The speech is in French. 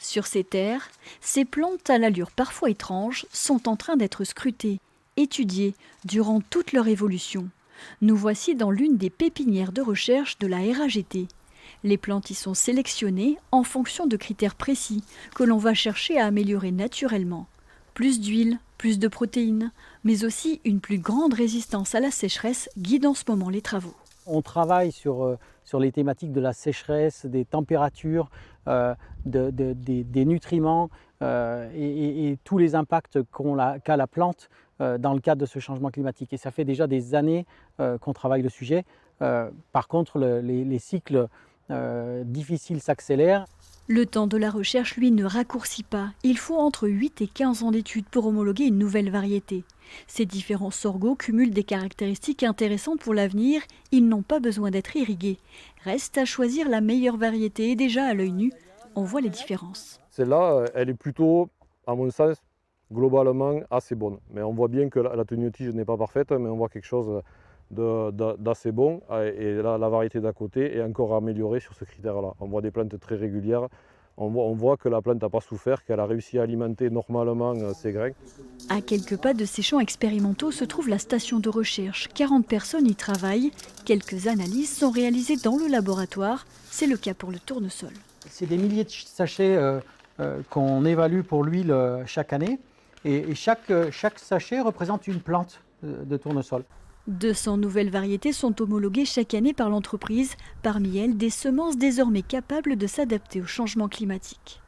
Sur ces terres, ces plantes à l'allure parfois étrange sont en train d'être scrutées, étudiées durant toute leur évolution. Nous voici dans l'une des pépinières de recherche de la RAGT. Les plantes y sont sélectionnées en fonction de critères précis que l'on va chercher à améliorer naturellement. Plus d'huile, plus de protéines, mais aussi une plus grande résistance à la sécheresse guide en ce moment les travaux. On travaille sur les thématiques de la sécheresse, des températures, des nutriments et tous les impacts qu'a la plante dans le cadre de ce changement climatique. Et ça fait déjà des années qu'on travaille le sujet. Par contre, les cycles difficiles s'accélèrent. Le temps de la recherche, lui, ne raccourcit pas. Il faut entre 8 et 15 ans d'études pour homologuer une nouvelle variété. Ces différents sorgho cumulent des caractéristiques intéressantes pour l'avenir. Ils n'ont pas besoin d'être irrigués. Reste à choisir la meilleure variété et déjà à l'œil nu, on voit les différences. Celle-là, elle est plutôt, à mon sens, globalement assez bonne. Mais on voit bien que la tenue de tige n'est pas parfaite, mais on voit quelque chose d'assez bon. Et là, la variété d'à côté est encore améliorée sur ce critère-là. On voit des plantes très régulières. On voit que la plante n'a pas souffert, qu'elle a réussi à alimenter normalement ses grains. À quelques pas de ces champs expérimentaux se trouve la station de recherche. 40 personnes y travaillent. Quelques analyses sont réalisées dans le laboratoire. C'est le cas pour le tournesol. C'est des milliers de sachets qu'on évalue pour l'huile chaque année. Et chaque sachet représente une plante de tournesol. 200 nouvelles variétés sont homologuées chaque année par l'entreprise. Parmi elles, des semences désormais capables de s'adapter au changement climatique.